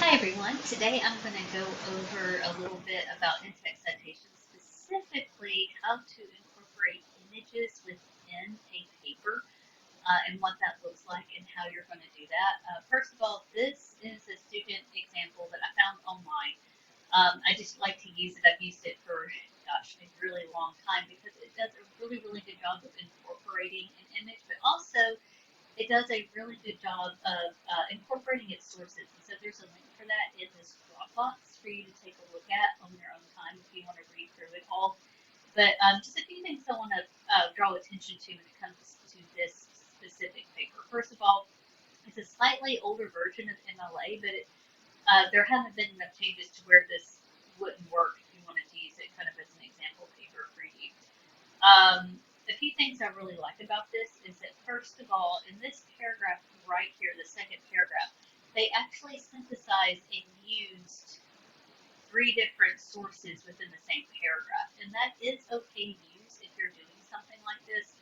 Hi everyone. Today I'm going to go over a little bit about in-text citations, specifically how to incorporate images within a paper and what that looks like and how you're going to do that. First of all, this is a student example that I found online. I just like to use it. I've used it for, gosh, a really long time because it does a really, really good job of incorporating an image, but also it does a really good job of incorporating its sources. And so there's a link for that in this Dropbox for you to take a look at on your own time if you want to read through it all. But just a few things I want to draw attention to when it comes to this specific paper. First of all, it's a slightly older version of MLA, but there haven't been enough changes to where this wouldn't work if you wanted to use it kind of as an example paper for you. A few things I really like about this is that, first of all, in this paragraph right here, the second paragraph, they actually synthesized and used three different sources within the same paragraph. And that is okay to use if you're doing something like this.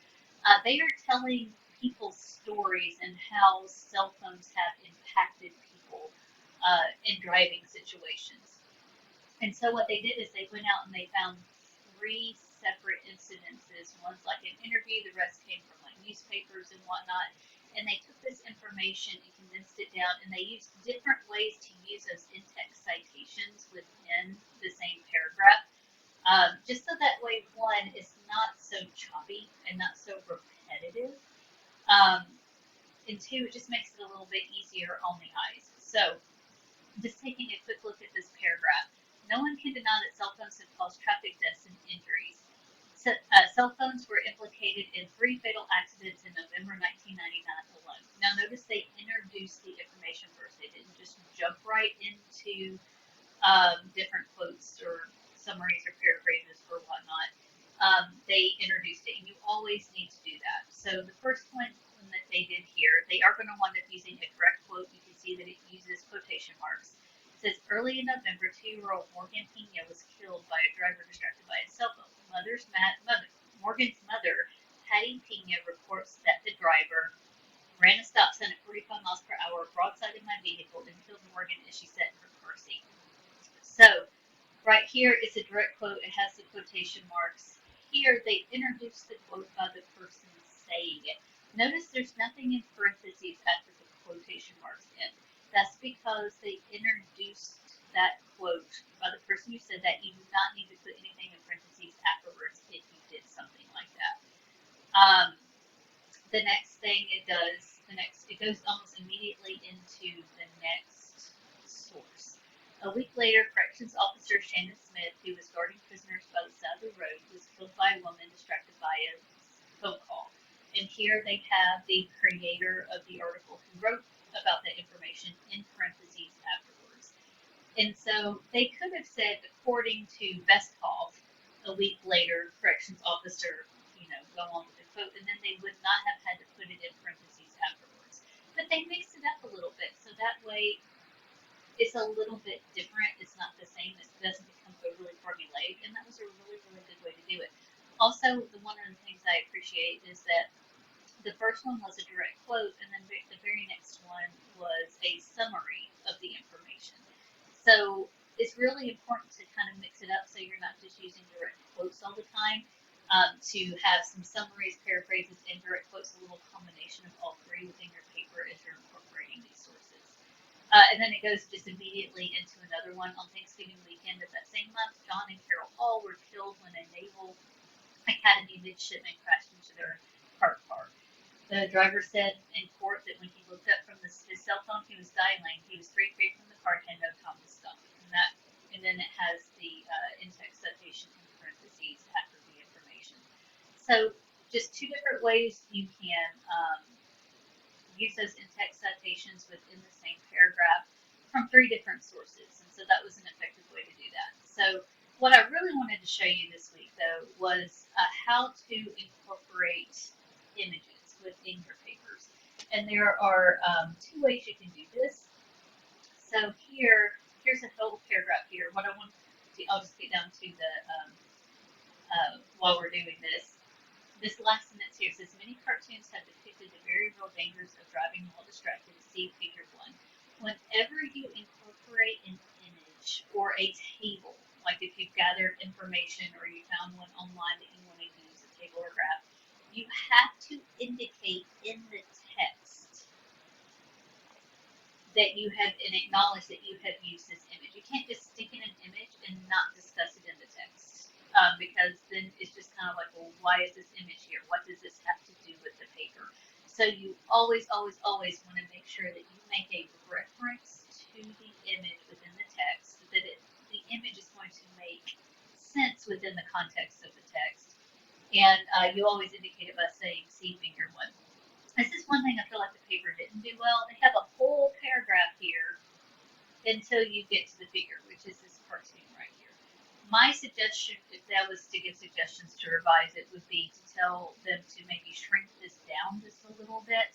They are telling people's stories and how cell phones have impacted people in driving situations. And so what they did is they went out and they found three separate incidences. One's like an interview, the rest came from like newspapers and whatnot. And they took this information and condensed it down, and they used different ways to use those in-text citations within the same paragraph, just so that way, one, is not so choppy and not so repetitive, um, and two, it just makes it a little bit easier on the eyes. So just taking a quick look at this paragraph, no one can deny that cell phones have caused traffic deaths and injuries. Cell phones were implicated in three fatal accidents in November 1999 alone. Now, notice they introduced the information first. They didn't just jump right into different quotes or summaries or paraphrases or whatnot. They introduced it, and you always need to do that. So the first one that they did here, they are going to wind up using a direct quote. You can see that it uses quotation marks. It says, early in November, 2-year-old Morgan Pena was killed by a driver distracted by his cell phone. Morgan's mother, Patty Pena, reports that the driver ran a stop sign at 45 miles per hour, broadsided my vehicle, and killed Morgan as she sat in her car seat. So right here is a direct quote. It has the quotation marks. Here they introduce the quote by the person saying it. Notice there's nothing in parentheses after the quotation marks in. That's because they introduced that quote by the person who said that. You do not need to put anything in parentheses afterwards if you did something like that. The next thing it does, it goes almost immediately into the next source. A week later, corrections officer Shannon Smith, who was guarding prisoners by the side of the road, was killed by a woman distracted by a phone call. And here they have the creator of the article who wrote about that information in parentheses afterwards. And so they could have said, according to Besthoff, a week later, corrections officer, go on with the quote, and then they would not have had to put it in parentheses afterwards. But they mixed it up a little bit, so that way it's a little bit different. It's not the same. It doesn't become overly formulaic, and that was a really, really good way to do it. Also, one of the things I appreciate is that the first one was a direct quote, and then the very next one was a summary of the information. So it's really important to kind of mix it up so you're not just using direct quotes all the time. To have some summaries, paraphrases, and direct quotes, a little combination of all three within your paper as you're incorporating these sources. And then it goes just immediately into another one. On Thanksgiving weekend of that same month, John and Carol Hall were killed when a Naval Academy midshipman crashed into their parked car. The driver said in court that when he looked up from his cell phone, he was dialing. He was 3 feet from the car and no Tom was stuck. And then it has the in-text citation in parentheses after the information. So just two different ways you can use those in-text citations within the same paragraph from three different sources. And so that was an effective way to do that. So what I really wanted to show you this week, though, was how to incorporate images within your papers. And there are two ways you can do this. So here's a whole paragraph here. What I want to, I'll just get down to the, while we're doing this. This last sentence here says, many cartoons have depicted the very real dangers of driving while distracted. See figure 1. Whenever you incorporate incorporate an image or a table, like if you've gathered information or you found one online that you want to use, a table or graph, you have to indicate in the text that you have and acknowledge that you have used this image. You can't just stick in an image and not discuss it in the text, because then it's just kind of like, well, why is this image here? What does this have to do with the paper? So you always, always, always want to make sure that you make a reference to the image within the text, so that the image is going to make sense within the context of the text. And you always indicate it by saying, see figure 1. This is one thing I feel like the paper didn't do well. They have a whole paragraph here until you get to the figure, which is this cartoon right here. My suggestion, if that was to give suggestions to revise it, would be to tell them to maybe shrink this down just a little bit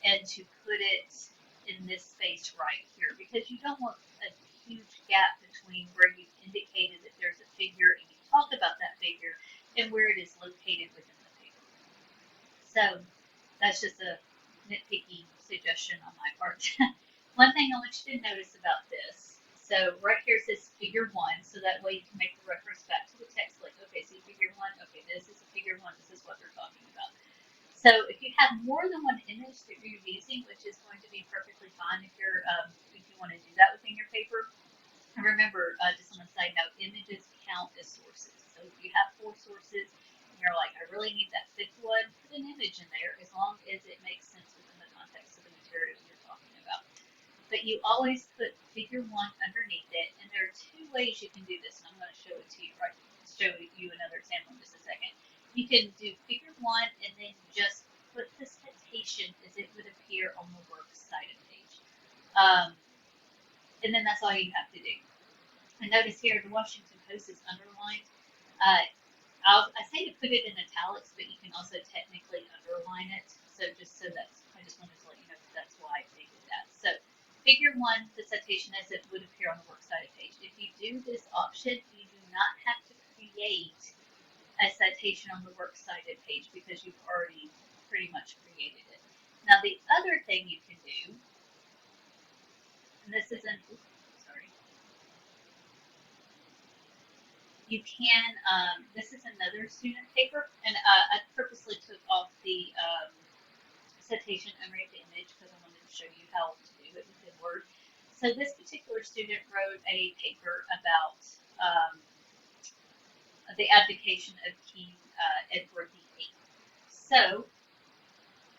and to put it in this space right here, because you don't want a huge gap between where you've indicated that there's a figure and you talk about that figure and where it is located within the paper. So that's just a nitpicky suggestion on my part. One thing I want you to notice about this, so right here it says figure 1, so that way you can make the reference back to the text, like, okay, see figure 1, okay, this is a figure 1, this is what they're talking about. So if you have more than one image that you're using, which is going to be perfectly fine if you want to do that within your paper. And remember, just on a side note, images count as sources. So if you have 4 sources, and you're like, I really need that 5th one, put an image in there as long as it makes sense within the context of the material you're talking about. But you always put figure 1 underneath it, and there are 2 ways you can do this, and I'm going to show it to you show you another example in just a second. You can do figure 1 and then just put the citation as it would appear on the works cited page. And then that's all you have to do. And notice here the Washington Post is underlined. I say to put it in italics, but you can also technically underline it. So I just wanted to let you know that's why they did that. So figure 1, the citation as it would appear on the works cited page. If you do this option, you do not have to create a citation on the works cited page because you've already pretty much created it. Now the other thing you can do, and this isn't, sorry. You can, this is another student paper, and I purposely took off the citation underneath the image because I wanted to show you how to do it within Word. So this particular student wrote a paper about the abdication of King Edward VIII. So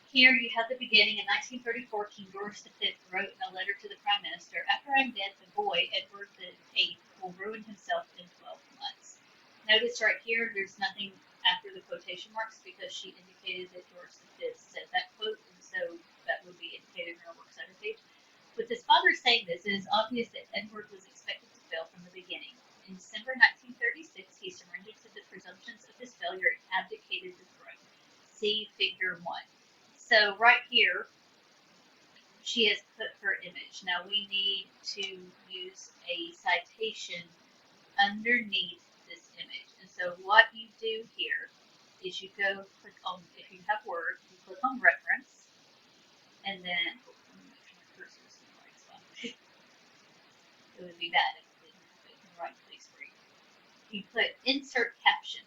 here you have the beginning. In 1934, King George V wrote in a letter to the Prime Minister, after I'm dead, the boy, Edward VIII, will ruin himself in 12 months. Notice right here, there's nothing after the quotation marks because she indicated that George V said that quote, and so that would be indicated in her works cited page. With his father saying this, it is obvious that Edward was expected to fail from the beginning. In December 1936, he surrendered to the presumptions of his failure and abdicated the throne. See figure 1. So right here, she has put her image. Now we need to use a citation underneath this image. And so what you do here is you go click on, if you have Word, you click on reference, and then, make sure my cursor is in the right spot. It would be bad if it didn't have it in the right place for you. You put insert caption.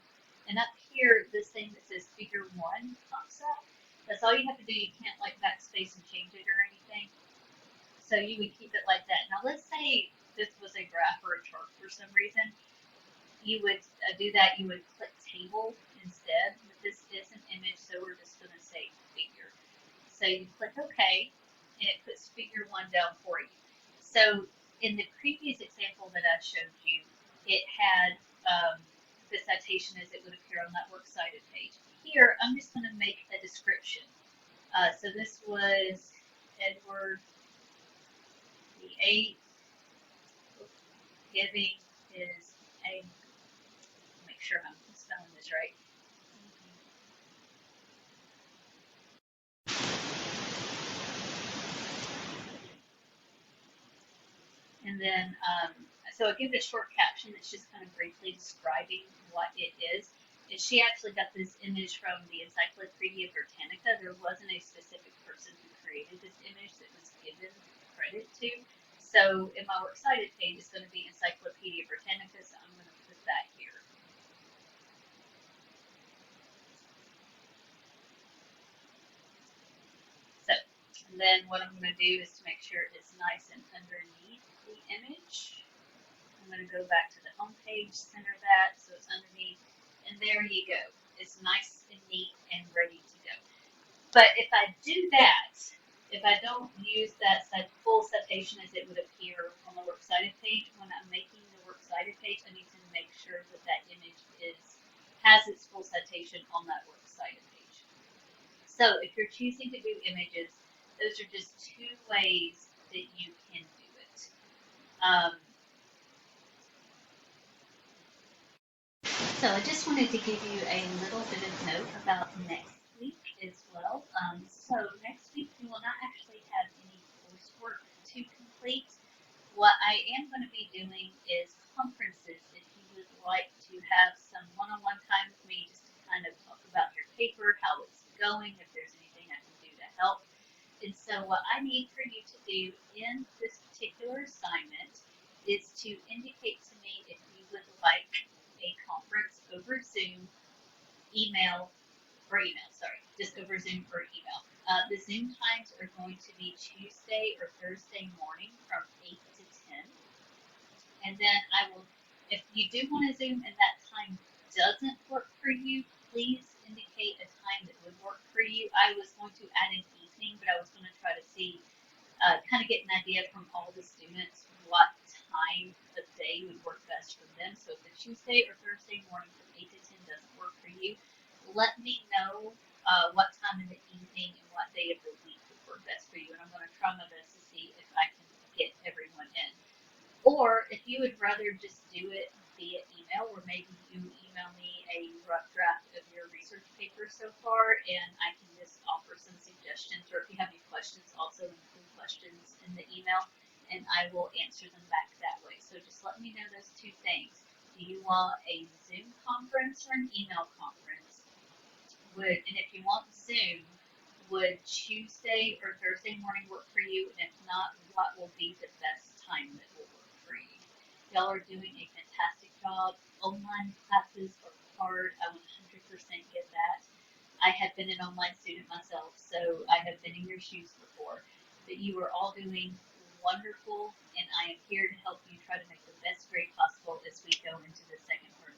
And up here, this thing that says figure 1 pops up. That's all you have to do. You can't like backspace and change it or anything. So you would keep it like that. Now let's say this was a graph or a chart for some reason. You would do that. You would click table instead. But this is an image, so we're just going to say figure. So you click OK, and it puts figure 1 down for you. So in the previous example that I showed you, it had the citation as it would appear on that works cited page. Here, I'm just going to make a description. So this was Edward VIII giving his a. Make sure I'm spelling this right. And then, so I give it a short caption that's just kind of briefly describing what it is. And she actually got this image from the Encyclopedia Britannica. There wasn't a specific person who created this image that was given credit to. So in my Works Cited page, it's going to be Encyclopedia Britannica, so I'm going to put that here. So, and then what I'm going to do is to make sure it's nice and underneath the image. I'm going to go back to the home page, center that so it's underneath, and there you go. It's nice and neat and ready to go. But if I do that, if I don't use that full citation as it would appear on the Works Cited page, when I'm making the Works Cited page, I need to make sure that that image has its full citation on that Works Cited page. So if you're choosing to do images, those are just two ways that you can do it. So I just wanted to give you a little bit of note about next week as well. So next week we will not actually have any coursework to complete. What I am going to be doing is conferences. If you would like to have some one-on-one time with me just to kind of talk about your paper, how it's going, if there's anything I can do to help. And so what I need for you to do in this particular assignment is to indicate to me if you would like a conference over Zoom, just over Zoom or email. The Zoom times are going to be Tuesday or Thursday morning from 8 to 10. And then I will, if you do want to Zoom and that time doesn't work for you, please indicate a time that would work for you. I was going to add an evening, but I was going to try to see, kind of get an idea from all the students what time of day would work best for them. So if the Tuesday or Thursday morning from 8 to 10 doesn't work for you, let me know what time in the evening and what day of the week would work best for you. And I'm going to try my best to see if I can get everyone in. Or if you would rather just do it via email, or maybe you email me a rough draft of your research paper so far, and I can just offer some suggestions, or if you have any questions, also include questions in the email, and I will answer them back that way. So just let me know those two things. Do you want a Zoom conference or an email conference? And if you want Zoom, would Tuesday or Thursday morning work for you? And if not, what will be the best time that will work for you? Y'all are doing a fantastic job. Online classes are hard. I 100% get that. I have been an online student myself, so I have been in your shoes before. But you are all doing wonderful, and I am here to help you try to make the best grade possible as we go into the second part